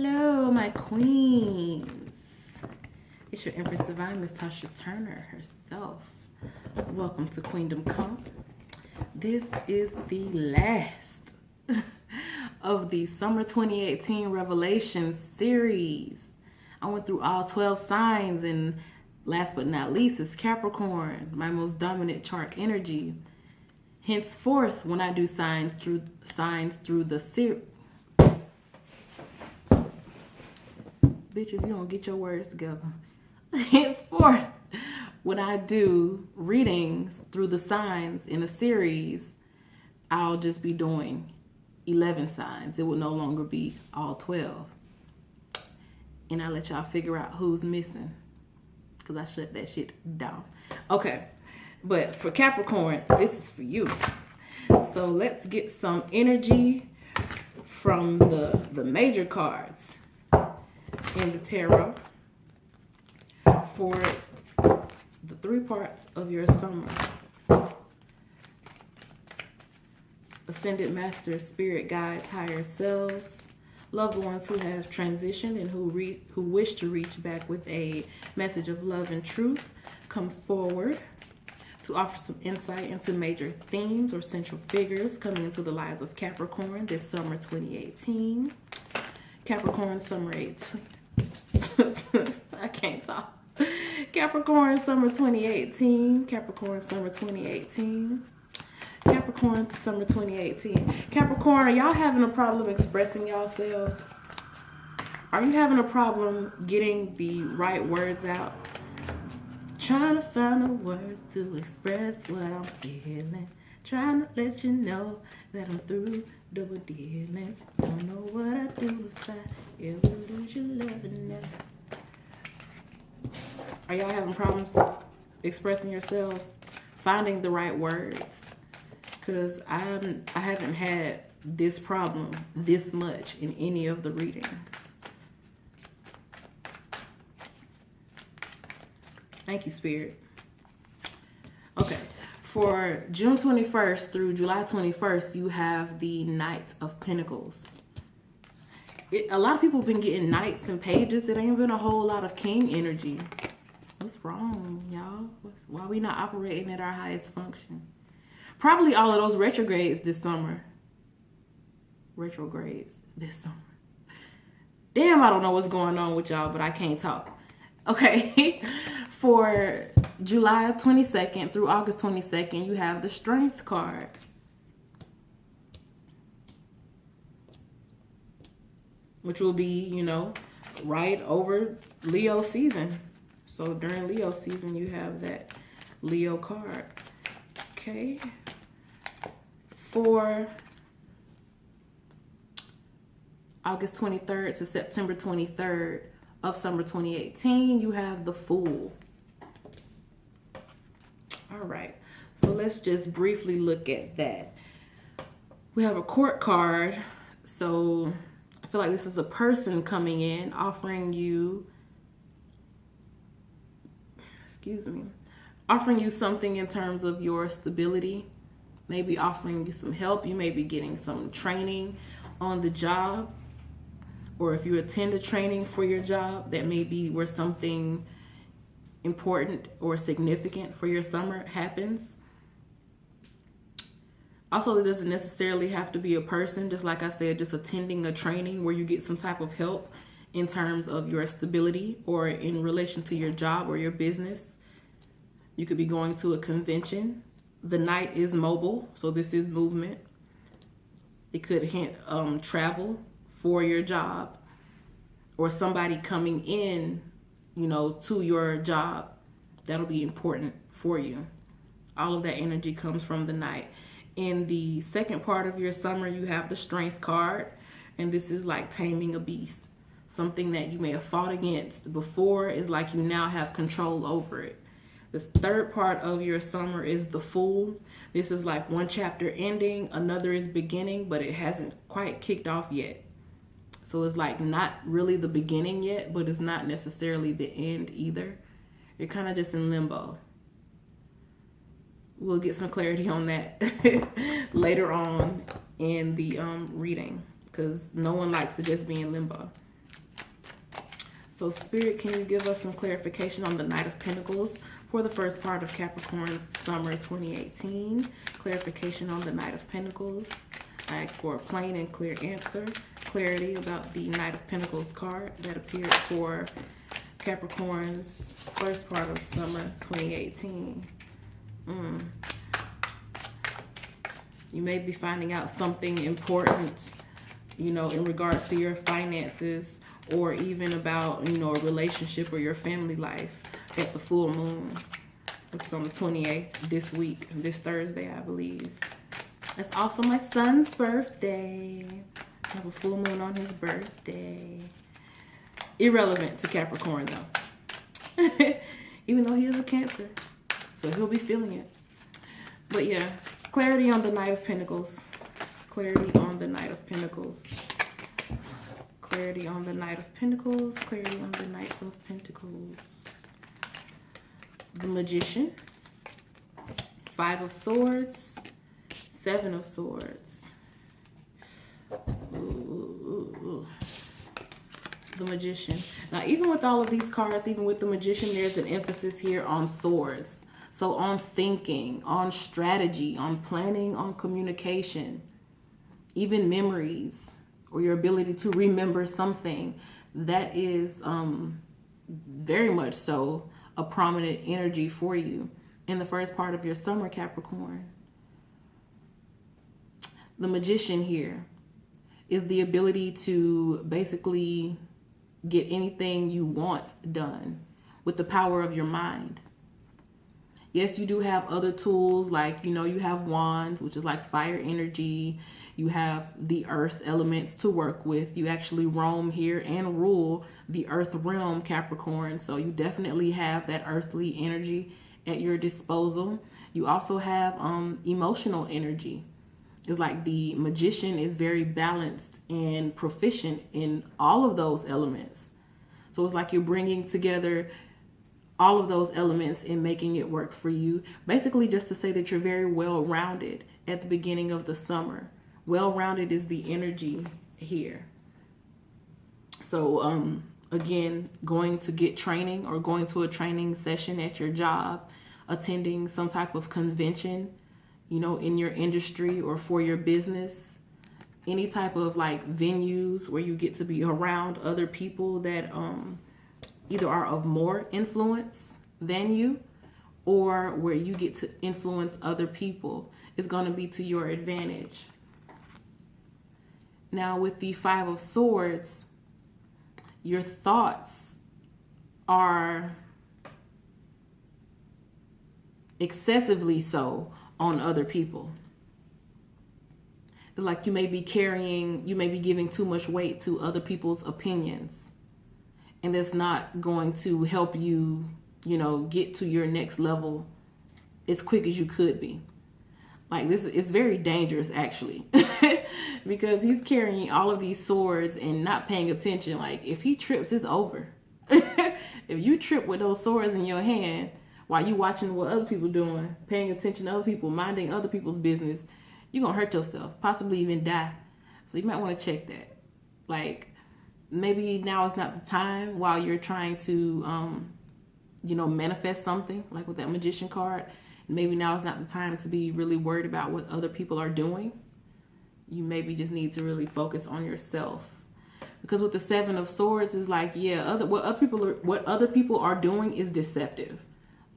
Hello, my queens. It's your Empress Divine, Miss Tasha Turner herself. Welcome to Queendom Come. This is the last of the Summer 2018 Revelations series. I went through all 12 signs, and last but not least is Capricorn, my most dominant chart energy. Henceforth, when I do signs through the series, bitch, if you don't get your words together. Henceforth, when I do readings through the signs in a series, I'll just be doing 11 signs. It will no longer be all 12. And I'll let y'all figure out who's missing, because I shut that shit down. Okay, but for Capricorn, this is for you. So let's get some energy from the major cards in the tarot for the 3 parts of your summer. Ascended Masters, Spirit Guides, Higher Selves, loved ones who have transitioned and who wish to reach back with a message of love and truth, come forward to offer some insight into major themes or central figures coming into the lives of Capricorn this summer 2018. Capricorn Summer 18. I can't talk. Capricorn Summer 2018. Capricorn Summer 2018. Capricorn Summer 2018. Capricorn, are y'all having a problem expressing yourselves? Are you having a problem getting the right words out? Trying to find the words to express what I'm feeling. Trying to let you know that I'm through double dealing. Don't know what I'd do if I ever lose your loving now. Are y'all having problems expressing yourselves, finding the right words? Because I haven't had this problem this much in any of the readings. Thank you, Spirit. Okay. For June 21st through July 21st, you have the Knight of Pentacles. A lot of people have been getting Knights and Pages. It ain't been a whole lot of King energy. What's wrong, y'all? Why we not operating at our highest function? Probably all of those retrogrades this summer. Damn, I don't know what's going on with y'all, but I can't talk. Okay. For July 22nd through August 22nd, you have the Strength card. Which will be, you know, right over Leo season. So during Leo season, you have that Leo card. Okay. For August 23rd to September 23rd of summer 2018, you have the Fool. All right. So let's just briefly look at that. We have a Court card. So I feel like this is a person coming in offering you, offering you something in terms of your stability, maybe offering you some help. You may be getting some training on the job, or if you attend a training for your job, that may be where something important or significant for your summer happens. Also, it doesn't necessarily have to be a person. Just like I said, just attending a training where you get some type of help in terms of your stability or in relation to your job or your business. You could be going to a convention. The Knight is mobile, so this is movement. It could hint travel for your job, or somebody coming in, you know, to your job. That'll be important for you. All of that energy comes from the Knight. In the second part of your summer, you have the Strength card, and this is like taming a beast. Something that you may have fought against before is like you now have control over it. The third part of your summer is the Fool. This is like one chapter ending, another is beginning, but it hasn't quite kicked off yet. So it's like not really the beginning yet, but it's not necessarily the end either. You're kind of just in limbo. We'll get some clarity on that later on in the reading, because no one likes to just be in limbo. So Spirit, can you give us some clarification on the Knight of Pentacles for the first part of Capricorn's summer 2018? Clarification on the Knight of Pentacles. I asked for a plain and clear answer. Clarity about the Knight of Pentacles card that appeared for Capricorn's first part of summer 2018. You may be finding out something important, you know, in regards to your finances, or even about, you know, a relationship or your family life at the full moon. It's on the 28th this week, this Thursday, I believe. That's also my son's birthday. I have a full moon on his birthday. Irrelevant to Capricorn, though. Even though he is a Cancer. So he'll be feeling it. But yeah, clarity on the Knight of Pentacles. Clarity on the Knight of Pentacles. Clarity on the Knight of Pentacles. Clarity on the Knight of Pentacles. The Magician. 5 of Swords. 7 of Swords. Ooh. The Magician. Now, even with all of these cards, even with the Magician, there's an emphasis here on swords. So on thinking, on strategy, on planning, on communication, even memories, or your ability to remember something. That is very much so a prominent energy for you in the first part of your summer, Capricorn. The Magician here is the ability to basically get anything you want done with the power of your mind. Yes, you do have other tools, like, you know, you have wands, which is like fire energy. You have the earth elements to work with. You actually roam here and rule the earth realm, Capricorn. So you definitely have that earthly energy at your disposal. You also have emotional energy. It's like the Magician is very balanced and proficient in all of those elements. So it's like you're bringing together all of those elements and making it work for you. Basically, just to say that you're very well-rounded at the beginning of the summer. Well-rounded is the energy here. So, again, going to get training or going to a training session at your job, attending some type of convention, you know, in your industry or for your business, any type of like venues where you get to be around other people that either are of more influence than you, or where you get to influence other people, is going to be to your advantage. Now with the 5 of Swords, your thoughts are excessively so on other people. It's like you may be giving too much weight to other people's opinions. And that's not going to help you, you know, get to your next level as quick as you could be. Like, this is very dangerous, actually, because he's carrying all of these swords and not paying attention. Like, if he trips, it's over. If you trip with those swords in your hand while you watching what other people doing, paying attention to other people, minding other people's business, you're going to hurt yourself, possibly even die. So you might want to check that. Like, maybe now is not the time while you're trying to, you know, manifest something, like with that Magician card. Maybe now is not the time to be really worried about what other people are doing. You maybe just need to really focus on yourself. Because with the 7 of Swords is like, yeah, what other people are doing is deceptive.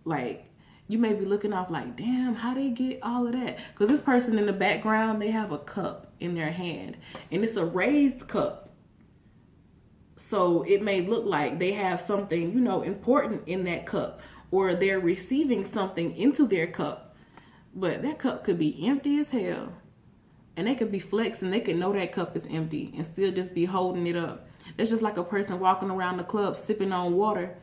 Like, you may be looking off like, damn, how they get all of that? Because this person in the background, they have a cup in their hand, and it's a raised cup. So it may look like they have something, you know, important in that cup, or they're receiving something into their cup. But that cup could be empty as hell. And they could be flexing. They could know that cup is empty and still just be holding it up. It's just like a person walking around the club sipping on water,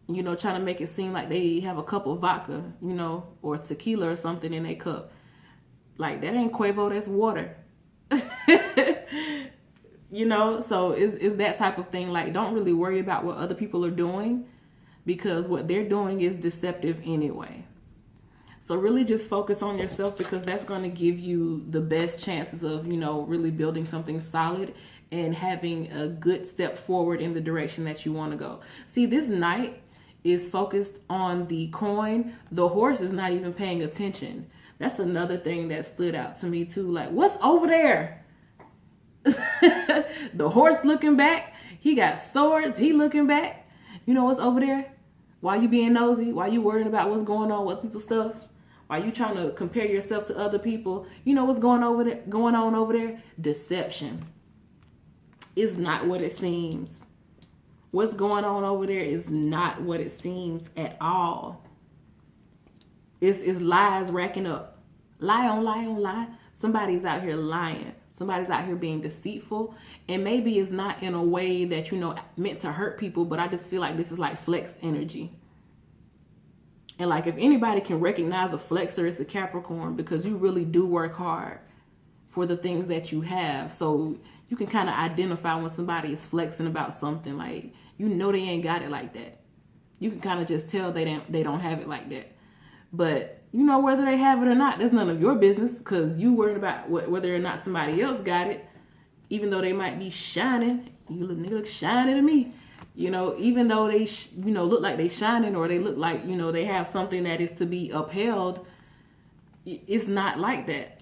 you know, trying to make it seem like they have a cup of vodka, you know, or tequila or something in their cup. Like, that ain't Quavo, that's water. You know, so it's that type of thing. Like, don't really worry about what other people are doing, because what they're doing is deceptive anyway. So really just focus on yourself, because that's going to give you the best chances of, really building something solid and having a good step forward in the direction that you want to go. See, this knight is focused on the coin. The horse is not even paying attention. That's another thing that stood out to me too. Like, what's over there? The horse looking back. He got swords. He looking back. You know what's over there? Why you being nosy? Why you worrying about what's going on with people's stuff? Why you trying to compare yourself to other people? You know what's going on over there? Deception. It's not what it seems. What's going on over there is not what it seems at all. It's lies racking up. Lie on lie on lie. Somebody's out here lying. Somebody's out here being deceitful. And maybe it's not in a way that, meant to hurt people, but I just feel like this is like flex energy. And like, if anybody can recognize a flexer, it's a Capricorn, because you really do work hard for the things that you have. So you can kind of identify when somebody is flexing about something. Like, they ain't got it like that. You can kind of just tell they don't have it like that. But whether they have it or not, that's none of your business, because you worried about whether or not somebody else got it, even though they might be shining. You look shiny to me. Even though they, look like they shining, or they look like, they have something that is to be upheld, it's not like that.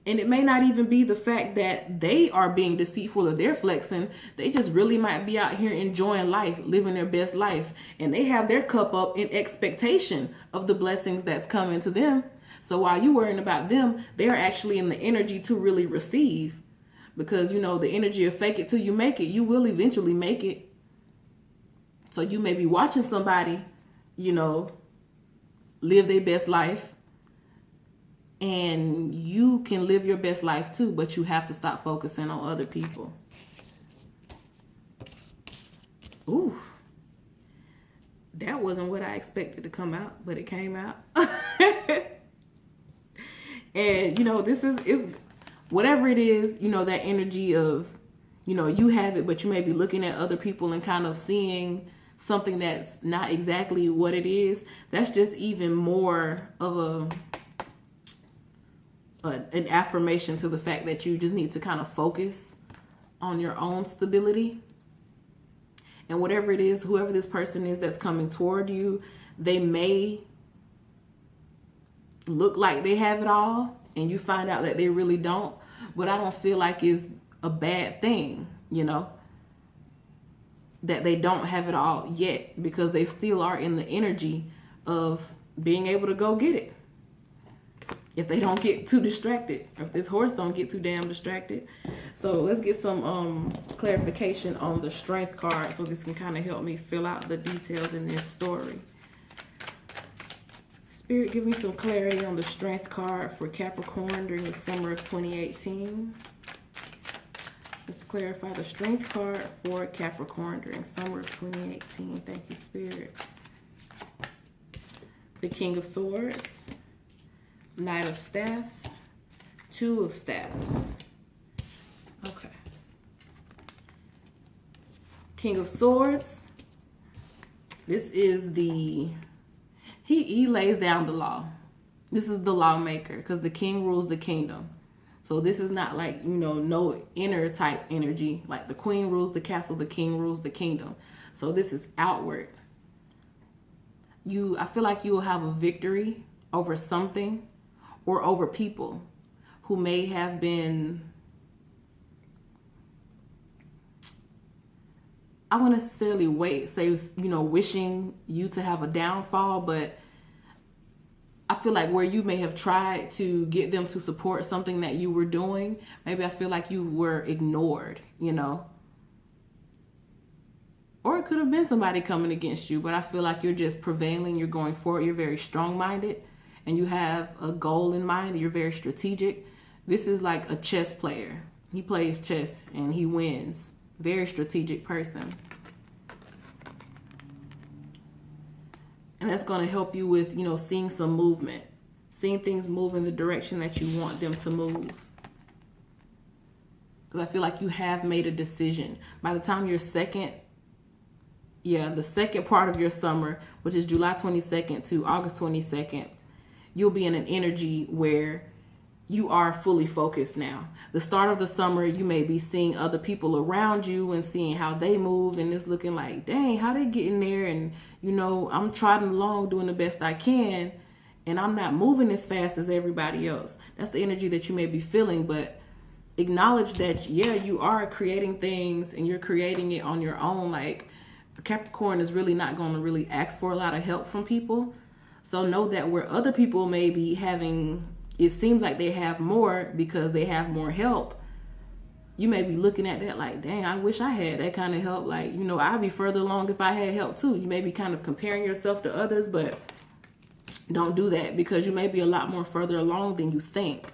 And it may not even be the fact that they are being deceitful or they're flexing. They just really might be out here enjoying life, living their best life. And they have their cup up in expectation of the blessings that's coming to them. So while you're worrying about them, they're actually in the energy to really receive. Because, the energy of fake it till you make it, you will eventually make it. So you may be watching somebody, live their best life. And you can live your best life too, but you have to stop focusing on other people. Ooh. That wasn't what I expected to come out, but it came out. And, this is whatever it is, that energy of, you have it, but you may be looking at other people and kind of seeing something that's not exactly what it is. That's just even more of an affirmation to the fact that you just need to kind of focus on your own stability. And whatever it is, whoever this person is that's coming toward you, they may look like they have it all, and you find out that they really don't. But I don't feel like it's a bad thing, that they don't have it all yet, because they still are in the energy of being able to go get it. If they don't get too distracted, or if this horse don't get too damn distracted. So let's get some clarification on the strength card, so this can kind of help me fill out the details in this story. Spirit, give me some clarity on the strength card for Capricorn during the summer of 2018. Let's clarify the strength card for Capricorn during summer of 2018. Thank you, Spirit. The King of Swords. Knight of Staffs, Two of Staffs. Okay. King of Swords. This is he lays down the law. This is the lawmaker, because the king rules the kingdom. So this is not like, no inner type energy. Like the queen rules the castle, the king rules the kingdom. So this is outward. I feel like you will have a victory over something, or over people who may have been, I won't necessarily wishing you to have a downfall, but I feel like where you may have tried to get them to support something that you were doing, maybe I feel like you were ignored, Or it could have been somebody coming against you, but I feel like you're just prevailing, you're going forward, you're very strong-minded, and you have a goal in mind, you're very strategic. This is like a chess player. He plays chess and he wins. Very strategic person. And that's going to help you with, seeing some movement. Seeing things move in the direction that you want them to move. Because I feel like you have made a decision. By the time the second part of your summer, which is July 22nd to August 22nd, you'll be in an energy where you are fully focused now. The start of the summer, you may be seeing other people around you and seeing how they move, and it's looking like, dang, how they getting there? And, you know, I'm trotting along doing the best I can, and I'm not moving as fast as everybody else. That's the energy that you may be feeling, but acknowledge that, yeah, you are creating things and you're creating it on your own. Like, Capricorn is really not going to really ask for a lot of help from people. So know that where other people may be having, it seems like they have more because they have more help, you may be looking at that like, dang, I wish I had that kind of help. Like, you know, I'd be further along if I had help too. You may be kind of comparing yourself to others, but don't do that, because you may be a lot more further along than you think,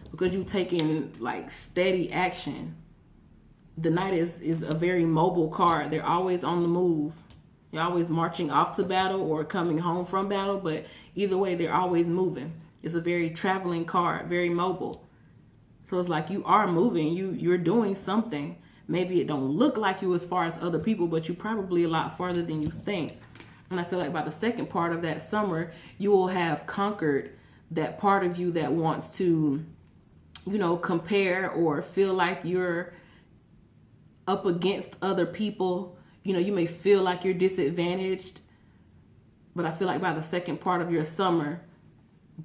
because you've taken like steady action. The Knight is a very mobile card. They're always on the move. They're always marching off to battle or coming home from battle, but either way, they're always moving. It's a very traveling card, very mobile. Feels like you are moving. You're doing something. Maybe it don't look like you as far as other people, but you're probably a lot farther than you think. And I feel like by the second part of that summer, you will have conquered that part of you that wants to, you know, compare or feel like you're up against other people. You know, you may feel like you're disadvantaged, but I feel like by the second part of your summer,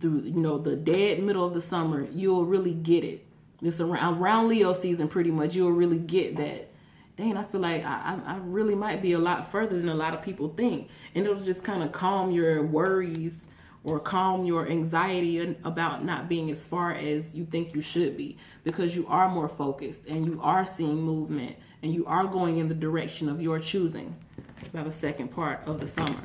through, you know, the dead middle of the summer, you'll really get it. It's around Leo season, pretty much. You'll really get that. Dang, I feel like I really might be a lot further than a lot of people think. And it'll just kind of calm your worries or calm your anxiety about not being as far as you think you should be, because you are more focused and you are seeing movement and you are going in the direction of your choosing by the second part of the summer.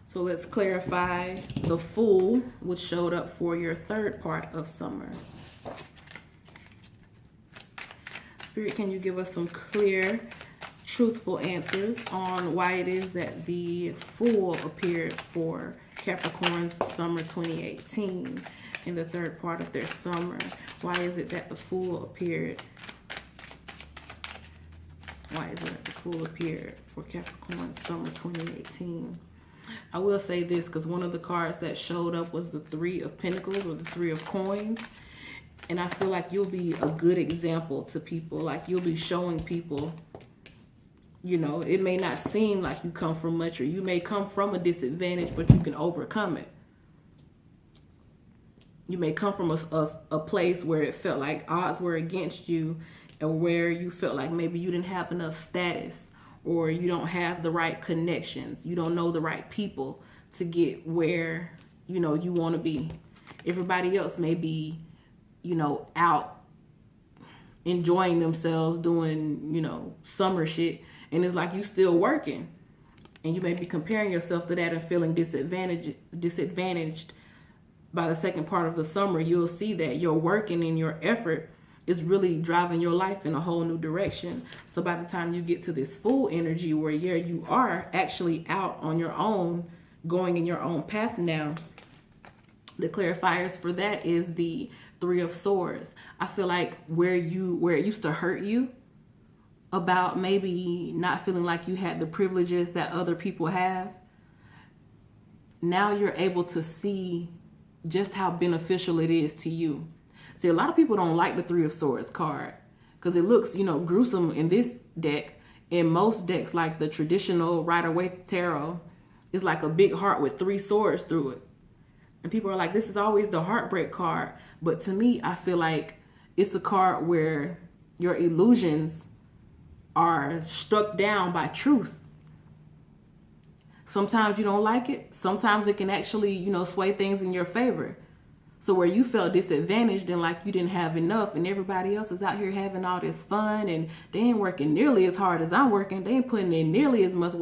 So let's clarify the Fool, which showed up for your third part of summer. Spirit, can you give us some clear, truthful answers on why it is that the Fool appeared for Capricorn's summer 2018 in the third part of their summer? Why is it that the Fool appeared? Why is it that the Fool appeared for Capricorn's summer 2018? I will say this, because one of the cards that showed up was the Three of Pentacles, or the Three of Coins. And I feel like you'll be a good example to people. Like, you'll be showing people, you know, it may not seem like you come from much, or you may come from a disadvantage, but you can overcome it. You may come from a place where it felt like odds were against you, and where you felt like maybe you didn't have enough status, or you don't have the right connections. You don't know the right people to get where, you know, you want to be. Everybody else may be, you know, out enjoying themselves doing, you know, summer shit. And it's like you still working. And you may be comparing yourself to that and feeling disadvantaged. By the second part of the summer, you'll see that your working and your effort is really driving your life in a whole new direction. So by the time you get to this Fool energy where, yeah, you are actually out on your own, going in your own path now, the clarifiers for that is the Three of Swords. I feel like where it used to hurt you about maybe not feeling like you had the privileges that other people have, now you're able to see just how beneficial it is to you. See, a lot of people don't like the Three of Swords card because it looks, you know, gruesome in this deck. In most decks, like the traditional Rider-Waite tarot, it's like a big heart with three swords through it. And people are like, this is always the heartbreak card. But to me, I feel like it's a card where your illusions are struck down by truth. Sometimes you don't like it. Sometimes it can actually, you know, sway things in your favor. So where you felt disadvantaged and like you didn't have enough, and everybody else is out here having all this fun, and they ain't working nearly as hard as I'm working. They ain't putting in nearly as much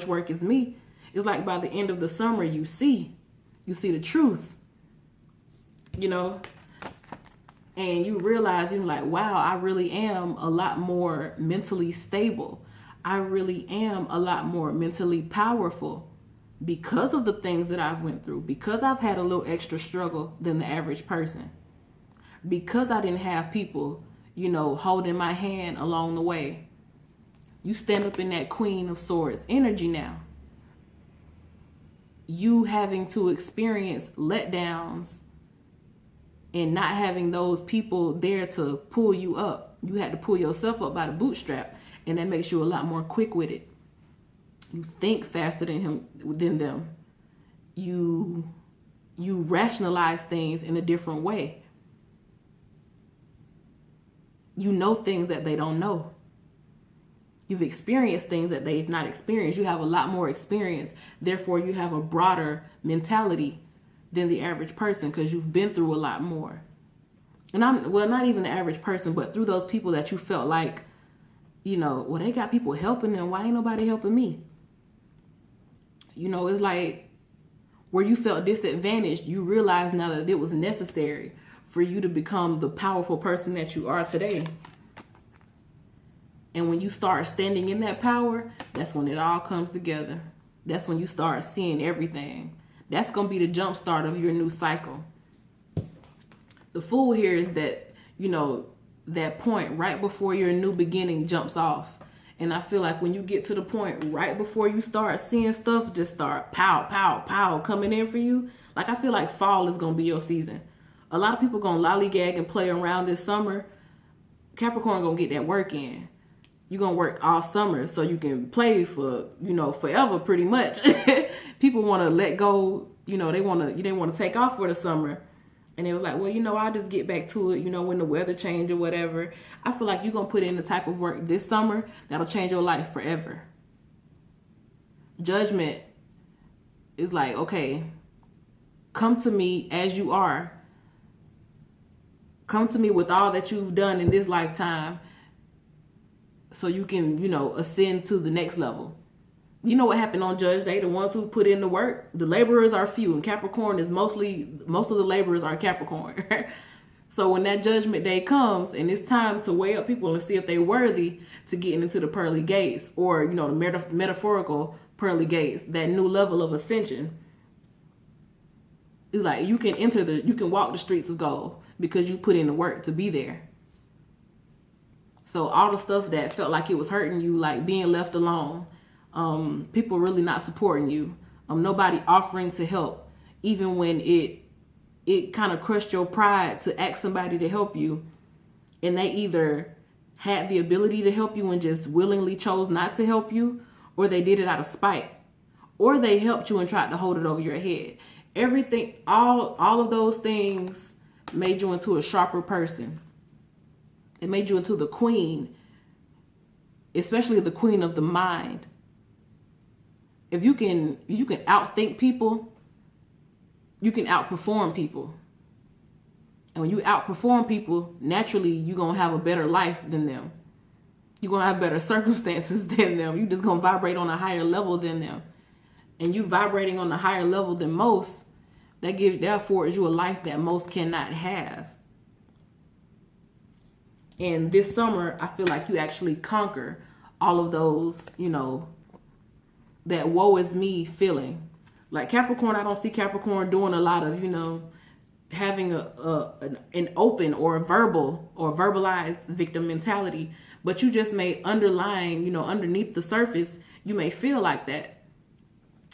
work as me. It's like by the end of the summer, you see the truth, you know, and you realize, you're like, wow, I really am a lot more mentally stable. I really am a lot more mentally powerful because of the things that I've went through, because I've had a little extra struggle than the average person, because I didn't have people, you know, holding my hand along the way. You stand up in that Queen of Swords energy now. you having to experience letdowns and not having those people there to pull you up. You had to pull yourself up by the bootstrap, and that makes you a lot more quick with it. You think faster than them. You rationalize things in a different way. You know things that they don't know. You've experienced things that they've not experienced. You have a lot more experience. Therefore, you have a broader mentality than the average person because you've been through a lot more. And not even the average person, but through those people that you felt like, well, they got people helping them. Why ain't nobody helping me? It's like where you felt disadvantaged, you realize now that it was necessary for you to become the powerful person that you are today. And when you start standing in that power, that's when it all comes together. That's when you start seeing everything. That's going to be the jump start of your new cycle. The fool here is that, that point right before your new beginning jumps off. And I feel like when you get to the point right before you start seeing stuff just start pow, pow, pow coming in for you. Like, I feel like fall is going to be your season. A lot of people going to lollygag and play around this summer. Capricorn going to get that work in. You're going to work all summer so you can play for, forever pretty much. People want to let go, they want to take off for the summer. And it was like, well, I'll just get back to it, when the weather change or whatever. I feel like you're going to put in the type of work this summer that'll change your life forever. Judgment is like, okay, come to me as you are. Come to me with all that you've done in this lifetime so you can, ascend to the next level. You know what happened on Judge Day? The ones who put in the work, the laborers are few, and Capricorn is most of the laborers are Capricorn. So when that judgment day comes and it's time to weigh up people and see if they're worthy to getting into the pearly gates or, the metaphorical pearly gates, that new level of ascension, it's like you can walk the streets of gold because you put in the work to be there. So all the stuff that felt like it was hurting you, like being left alone, people really not supporting you, nobody offering to help, even when it kind of crushed your pride to ask somebody to help you, and they either had the ability to help you and just willingly chose not to help you, or they did it out of spite, or they helped you and tried to hold it over your head. Everything, all of those things made you into a sharper person. It made you into the queen, especially the queen of the mind. If you can outthink people, you can outperform people. And when you outperform people, naturally you're going to have a better life than them. You're going to have better circumstances than them. You're just going to vibrate on a higher level than them. And you vibrating on a higher level than most, that affords you a life that most cannot have. And this summer, I feel like you actually conquer all of those, that woe is me feeling. Like Capricorn, I don't see Capricorn doing a lot of, having an open or a verbal or verbalized victim mentality. But you just may underlying, underneath the surface, you may feel like that.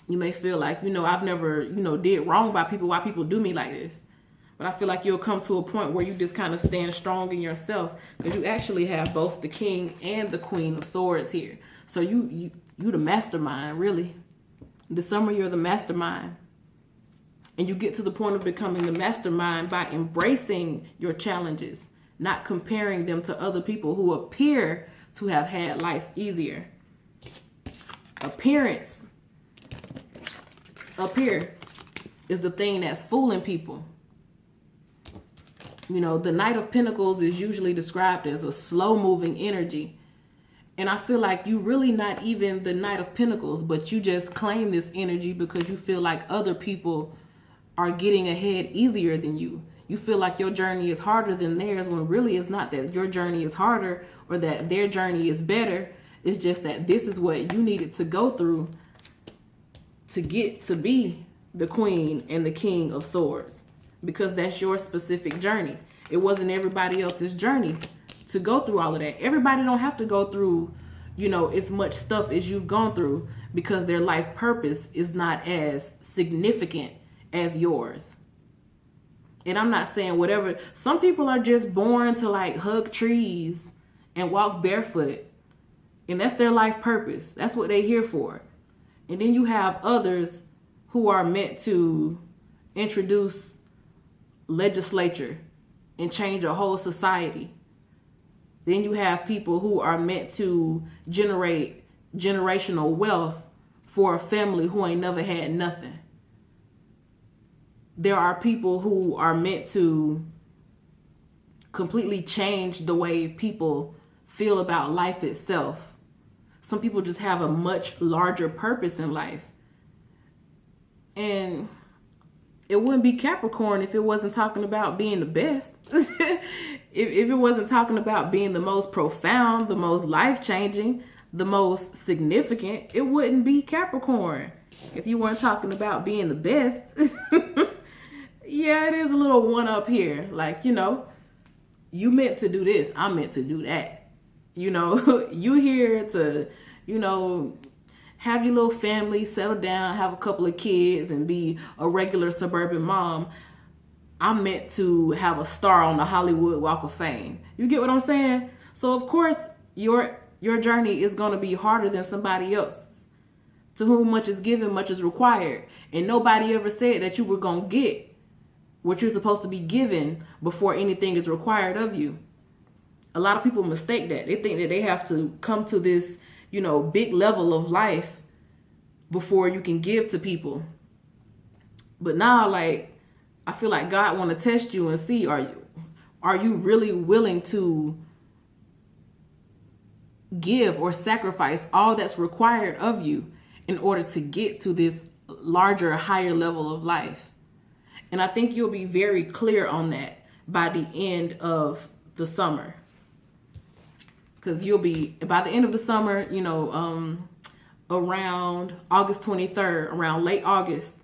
You may feel like, I've never, did wrong by people. Why people do me like this? But I feel like you'll come to a point where you just kind of stand strong in yourself because you actually have both the king and the queen of swords here. So you the mastermind, really. This summer, you're the mastermind. And you get to the point of becoming the mastermind by embracing your challenges, not comparing them to other people who appear to have had life easier. Appearance up here is the thing that's fooling people. The Knight of Pentacles is usually described as a slow-moving energy. And I feel like you really not even the Knight of Pentacles, but you just claim this energy because you feel like other people are getting ahead easier than you. You feel like your journey is harder than theirs when really it's not that your journey is harder or that their journey is better. It's just that this is what you needed to go through to get to be the queen and the king of swords. Because that's your specific journey. It wasn't everybody else's journey to go through all of that. Everybody don't have to go through, as much stuff as you've gone through, because their life purpose is not as significant as yours. And I'm not saying whatever. Some people are just born to like hug trees and walk barefoot, and that's their life purpose. That's what they're here for. And then you have others who are meant to introduce legislature and change a whole society. Then you have people who are meant to generate generational wealth for a family who ain't never had nothing. There are people who are meant to completely change the way people feel about life itself. Some people just have a much larger purpose in life. And it wouldn't be Capricorn if it wasn't talking about being the best. if it wasn't talking about being the most profound, the most life-changing, the most significant, it wouldn't be Capricorn. If you weren't talking about being the best. Yeah, it is a little one up here. Like, you meant to do this, I'm meant to do that. You here to, have your little family, settle down, have a couple of kids, and be a regular suburban mom. I'm meant to have a star on the Hollywood Walk of Fame. You get what I'm saying? So of course, your journey is going to be harder than somebody else's. To whom much is given, much is required. And nobody ever said that you were going to get what you're supposed to be given before anything is required of you. A lot of people mistake that. They think that they have to come to this, big level of life before you can give to people. But now, I feel like God want to test you and see, are you really willing to give or sacrifice all that's required of you in order to get to this larger, higher level of life? And I think you'll be very clear on that by the end of the summer. Because you'll be, by the end of the summer, around August 23rd, around late August,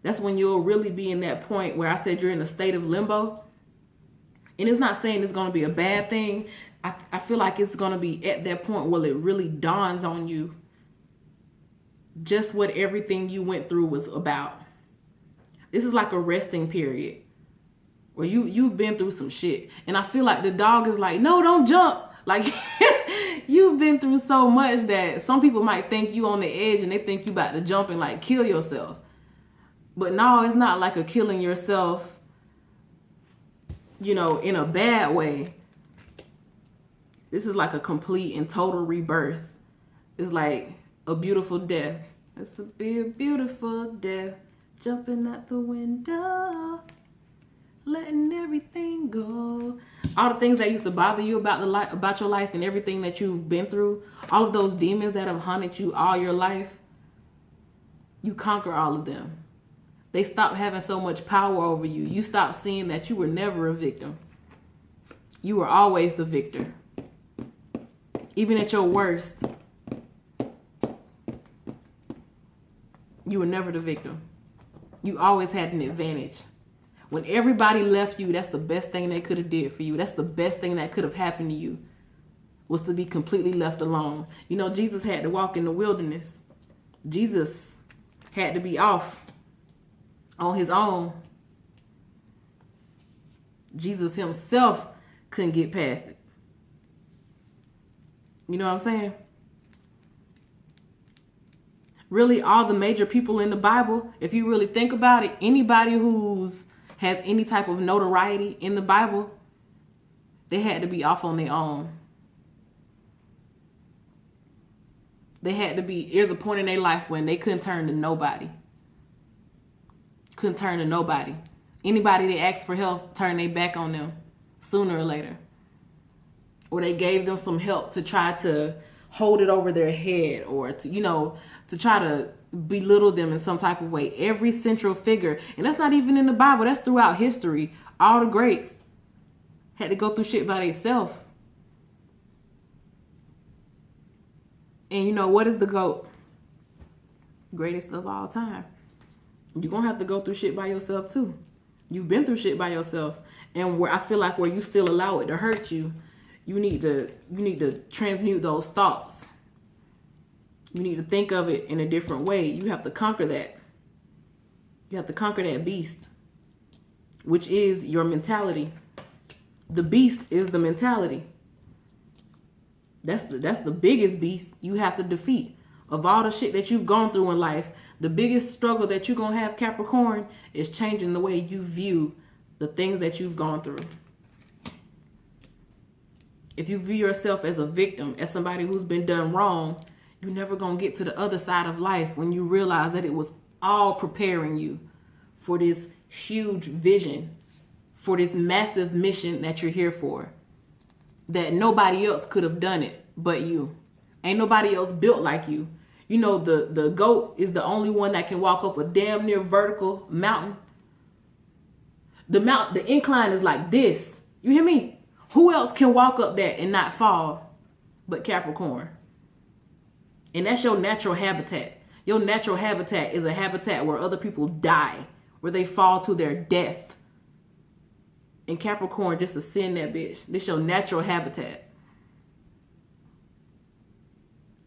that's when you'll really be in that point where I said you're in a state of limbo. And it's not saying it's going to be a bad thing. I feel like it's going to be at that point where it really dawns on you just what everything you went through was about. This is like a resting period where you've been through some shit. And I feel like the dog is like, no, don't jump. Like, you've been through so much that some people might think you on the edge and they think you about to jump and like kill yourself. But no, it's not like a killing yourself, in a bad way. This is like a complete and total rebirth. It's like a beautiful death. It's to be a beautiful death. Jumping out the window, letting everything go. All the things that used to bother you about your life and everything that you've been through, all of those demons that have haunted you all your life, you conquer all of them. They stop having so much power over you. You stop seeing that you were never a victim. You were always the victor. Even at your worst, you were never the victim. You always had an advantage. When everybody left you, that's the best thing they could have did for you. That's the best thing that could have happened to you, was to be completely left alone. Jesus had to walk in the wilderness. Jesus had to be off on his own. Jesus himself couldn't get past it. You know what I'm saying? Really, all the major people in the Bible, if you really think about it, anybody who's has any type of notoriety in the Bible, they had to be off on their own. They had to be, there's a point in their life when they couldn't turn to nobody. Couldn't turn to nobody. Anybody that asked for help turned their back on them sooner or later. Or they gave them some help to try to hold it over their head, or to, to try to belittle them in some type of way. Every central figure, and that's not even in the Bible, that's throughout history. All the greats had to go through shit by themselves. And what is the GOAT? Greatest of all time. You're going to have to go through shit by yourself too. You've been through shit by yourself. And where I feel like where you still allow it to hurt you, You need to transmute those thoughts. You need to think of it in a different way. You have to conquer that. You have to conquer that beast, which is your mentality. The beast is the mentality. That's the biggest beast you have to defeat. Of all the shit that you've gone through in life, the biggest struggle that you're going to have, Capricorn, is changing the way you view the things that you've gone through. If you view yourself as a victim, as somebody who's been done wrong, you're never going to get to the other side of life when you realize that it was all preparing you for this huge vision, for this massive mission that you're here for. That nobody else could have done it but you. Ain't nobody else built like you. You know, the goat is the only one that can walk up a damn near vertical mountain. The incline is like this. You hear me? Who else can walk up that and not fall but Capricorn? And that's your natural habitat. Your natural habitat is a habitat where other people die, where they fall to their death. And Capricorn just ascend that bitch. This your natural habitat.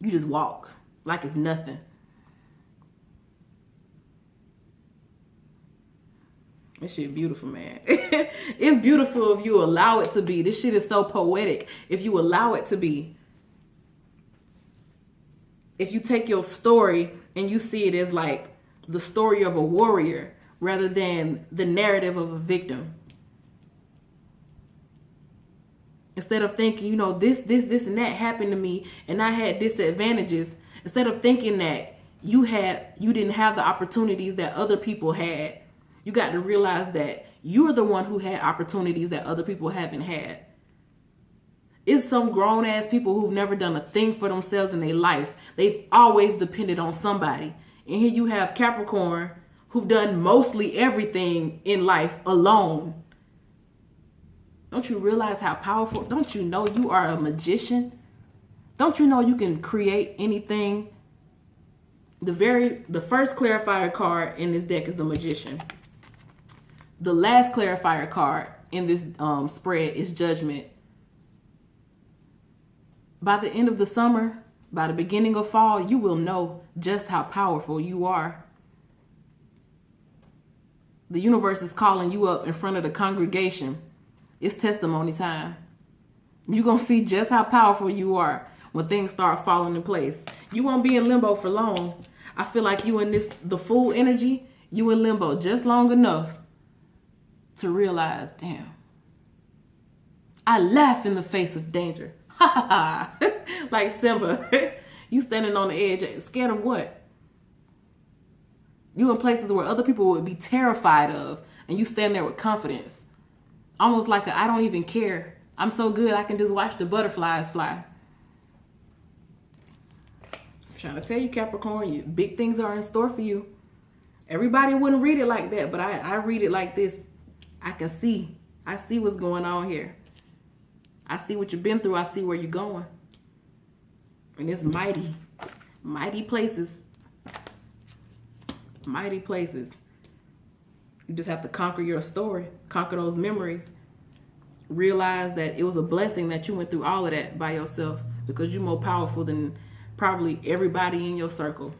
You just walk like it's nothing. This shit beautiful, man. It's beautiful if you allow it to be. This shit is so poetic if you allow it to be. If you take your story and you see it as like the story of a warrior rather than the narrative of a victim. Instead of thinking, you know, this and that happened to me and I had disadvantages. Instead of thinking that you didn't have the opportunities that other people had. You got to realize that you're the one who had opportunities that other people haven't had. It's some grown ass people who've never done a thing for themselves in their life. They've always depended on somebody. And here you have Capricorn who've done mostly everything in life alone. Don't you realize how powerful? Don't you know you are a magician? Don't you know you can create anything? The first clarifier card in this deck is the Magician. The last clarifier card in this spread is Judgment. By the end of the summer, by the beginning of fall, you will know just how powerful you are. The universe is calling you up in front of the congregation. It's testimony time. You're going to see just how powerful you are when things start falling in place. You won't be in limbo for long. I feel like you in the full energy, you in limbo just long enough to realize, damn, I laugh in the face of danger. Ha ha ha. Like Simba. You standing on the edge, scared of what? You in places where other people would be terrified of, and you stand there with confidence. Almost like I don't even care. I'm so good I can just watch the butterflies fly. I'm trying to tell you, Capricorn, big things are in store for you. Everybody wouldn't read it like that, but I read it like this. I can see. I see what's going on here. I see what you've been through. I see where you're going. And it's mighty. Mighty places. Mighty places. You just have to conquer your story. Conquer those memories. Realize that it was a blessing that you went through all of that by yourself, because you're more powerful than probably everybody in your circle.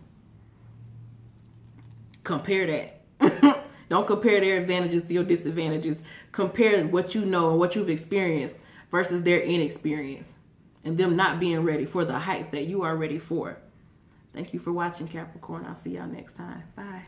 Compare that. Don't compare their advantages to your disadvantages. Compare what you know and what you've experienced versus their inexperience and them not being ready for the heights that you are ready for. Thank you for watching, Capricorn. I'll see y'all next time. Bye.